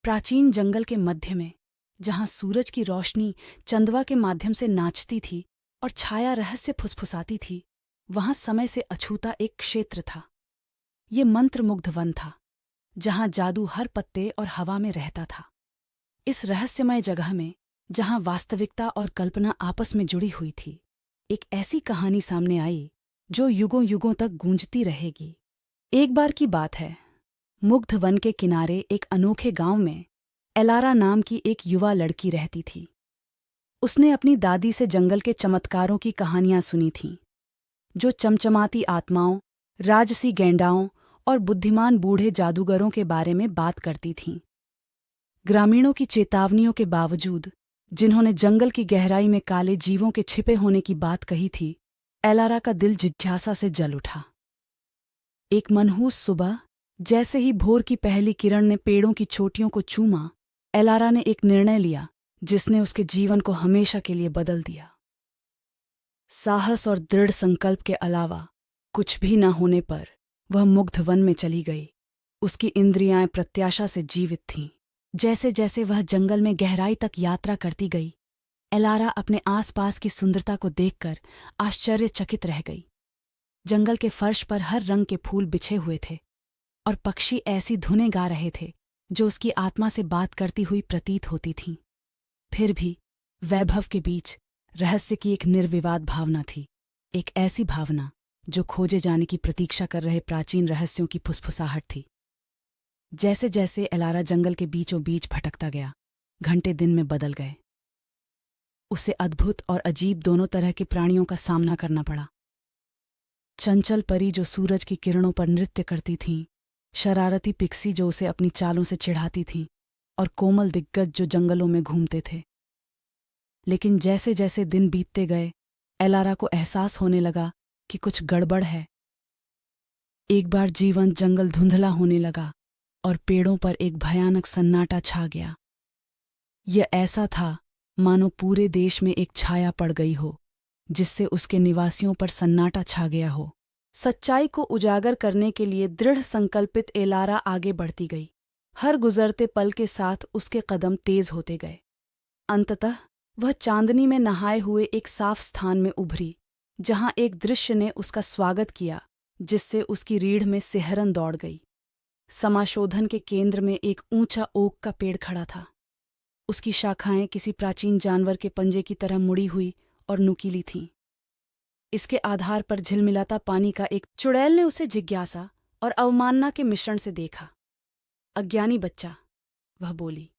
प्राचीन जंगल के मध्य में, जहां सूरज की रोशनी चंदवा के माध्यम से नाचती थी और छाया रहस्य फुसफुसाती थी, वहां समय से अछूता एक क्षेत्र था। ये मंत्रमुग्ध वन था, जहां जादू हर पत्ते और हवा में रहता था। इस रहस्यमय जगह में, जहां वास्तविकता और कल्पना आपस में जुड़ी हुई थी, एक ऐसी कहानी सामने आई जो युगों युगों तक गूंजती रहेगी। एक बार की बात है, मुग्ध वन के किनारे एक अनोखे गांव में एलारा नाम की एक युवा लड़की रहती थी। उसने अपनी दादी से जंगल के चमत्कारों की कहानियां सुनी थीं, जो चमचमाती आत्माओं, राजसी गैंडाओं और बुद्धिमान बूढ़े जादूगरों के बारे में बात करती थीं। ग्रामीणों की चेतावनियों के बावजूद, जिन्होंने जंगल की गहराई में काले जीवों के छिपे होने की बात कही थी, एलारा का दिल जिज्ञासा से जल उठा। एक मनहूस सुबह, जैसे ही भोर की पहली किरण ने पेड़ों की चोटियों को चूमा, एलारा ने एक निर्णय लिया जिसने उसके जीवन को हमेशा के लिए बदल दिया। साहस और दृढ़ संकल्प के अलावा कुछ भी न होने पर वह मुग्ध वन में चली गई। उसकी इंद्रियां प्रत्याशा से जीवित थीं। जैसे जैसे वह जंगल में गहराई तक यात्रा करती गई, एलारा अपने आसपास की सुंदरता को देखकर आश्चर्यचकित रह गई। जंगल के फर्श पर हर रंग के फूल बिछे हुए थे और पक्षी ऐसी धुनें गा रहे थे जो उसकी आत्मा से बात करती हुई प्रतीत होती थीं। फिर भी वैभव के बीच रहस्य की एक निर्विवाद भावना थी, एक ऐसी भावना जो खोजे जाने की प्रतीक्षा कर रहे प्राचीन रहस्यों की फुसफुसाहट थी। जैसे जैसे एलारा जंगल के बीचों बीच भटकता गया, घंटे दिन में बदल गए। उसे अद्भुत और अजीब दोनों तरह के प्राणियों का सामना करना पड़ा। चंचल परी जो सूरज की किरणों पर नृत्य करती थीं, शरारती पिक्सी जो उसे अपनी चालों से चिढ़ाती थीं, और कोमल दिग्गज जो जंगलों में घूमते थे। लेकिन जैसे जैसे दिन बीतते गए, एलारा को एहसास होने लगा कि कुछ गड़बड़ है। एक बार जीवंत जंगल धुंधला होने लगा और पेड़ों पर एक भयानक सन्नाटा छा गया। यह ऐसा था मानो पूरे देश में एक छाया पड़ गई हो, जिससे उसके निवासियों पर सन्नाटा छा गया हो। सच्चाई को उजागर करने के लिए दृढ़ संकल्पित एलारा आगे बढ़ती गई। हर गुजरते पल के साथ उसके कदम तेज होते गए। अंततः वह चांदनी में नहाए हुए एक साफ स्थान में उभरी, जहां एक दृश्य ने उसका स्वागत किया जिससे उसकी रीढ़ में सिहरन दौड़ गई। समाशोधन के केंद्र में एक ऊंचा ओक का पेड़ खड़ा था। उसकी शाखाएं किसी प्राचीन जानवर के पंजे की तरह मुड़ी हुई और नुकीली थीं। इसके आधार पर झिलमिलाता पानी का एक चुड़ैल ने उसे जिज्ञासा और अवमानना के मिश्रण से देखा। अज्ञानी बच्चा, वह बोली,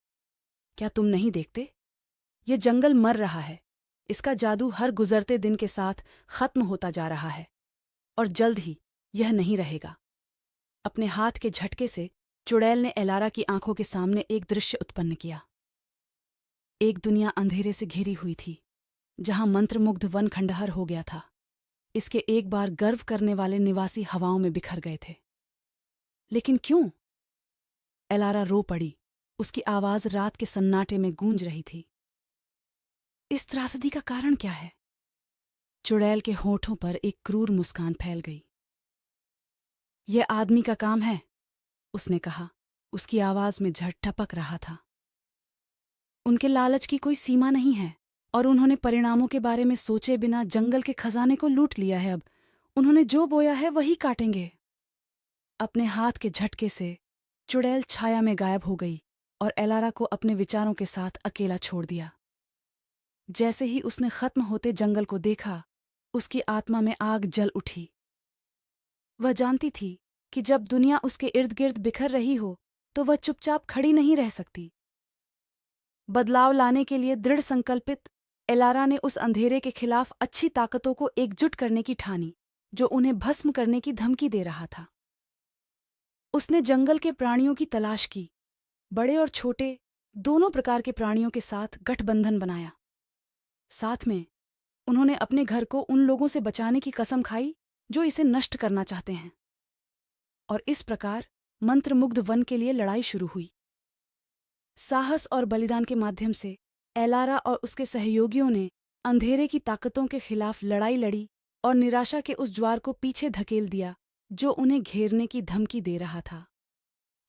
क्या तुम नहीं देखते? यह जंगल मर रहा है। इसका जादू हर गुजरते दिन के साथ खत्म होता जा रहा है और जल्द ही यह नहीं रहेगा। अपने हाथ के झटके से चुड़ैल ने एलारा की आंखों के सामने एक दृश्य उत्पन्न किया। एक दुनिया अंधेरे से घिरी हुई थी, जहां मंत्रमुग्ध वन खंडहर हो गया था। इसके एक बार गर्व करने वाले निवासी हवाओं में बिखर गए थे। लेकिन क्यों? एलारा रो पड़ी। उसकी आवाज रात के सन्नाटे में गूंज रही थी। इस त्रासदी का कारण क्या है? चुड़ैल के होठों पर एक क्रूर मुस्कान फैल गई। यह आदमी का काम है, उसने कहा। उसकी आवाज में झट टपक रहा था। उनके लालच की कोई सीमा नहीं है और उन्होंने परिणामों के बारे में सोचे बिना जंगल के खजाने को लूट लिया है। अब उन्होंने जो बोया है वही काटेंगे। अपने हाथ के झटके से चुड़ैल छाया में गायब हो गई और एलारा को अपने विचारों के साथ अकेला छोड़ दिया। जैसे ही उसने खत्म होते जंगल को देखा, उसकी आत्मा में आग जल उठी। वह जानती थी कि जब दुनिया उसके इर्द गिर्द बिखर रही हो तो वह चुपचाप खड़ी नहीं रह सकती। बदलाव लाने के लिए दृढ़ संकल्पित एलारा ने उस अंधेरे के खिलाफ अच्छी ताकतों को एकजुट करने की ठानी, जो उन्हें भस्म करने की धमकी दे रहा था। उसने जंगल के प्राणियों की तलाश की, बड़े और छोटे दोनों प्रकार के प्राणियों के साथ गठबंधन बनाया। साथ में उन्होंने अपने घर को उन लोगों से बचाने की कसम खाई जो इसे नष्ट करना चाहते हैं। और इस प्रकार मंत्रमुग्ध वन के लिए लड़ाई शुरू हुई। साहस और बलिदान के माध्यम से एलारा और उसके सहयोगियों ने अंधेरे की ताकतों के खिलाफ लड़ाई लड़ी और निराशा के उस ज्वार को पीछे धकेल दिया जो उन्हें घेरने की धमकी दे रहा था।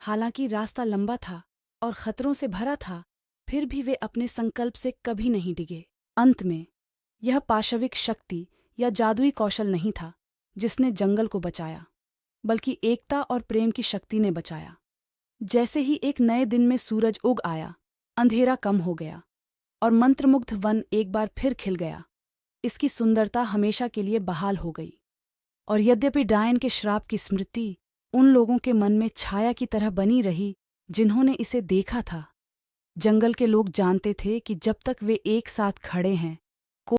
हालांकि रास्ता लंबा था और खतरों से भरा था, फिर भी वे अपने संकल्प से कभी नहीं डिगे। अंत में यह पाशविक शक्ति या जादुई कौशल नहीं था जिसने जंगल को बचाया, बल्कि एकता और प्रेम की शक्ति ने बचाया। जैसे ही एक नए दिन में सूरज उग आया, अंधेरा कम हो गया और मंत्रमुग्ध वन एक बार फिर खिल गया। इसकी सुंदरता हमेशा के लिए बहाल हो गई। और यद्यपि डायन के श्राप की स्मृति उन लोगों के मन में छाया की तरह बनी रही जिन्होंने इसे देखा था, जंगल के लोग जानते थे कि जब तक वे एक साथ खड़े हैं,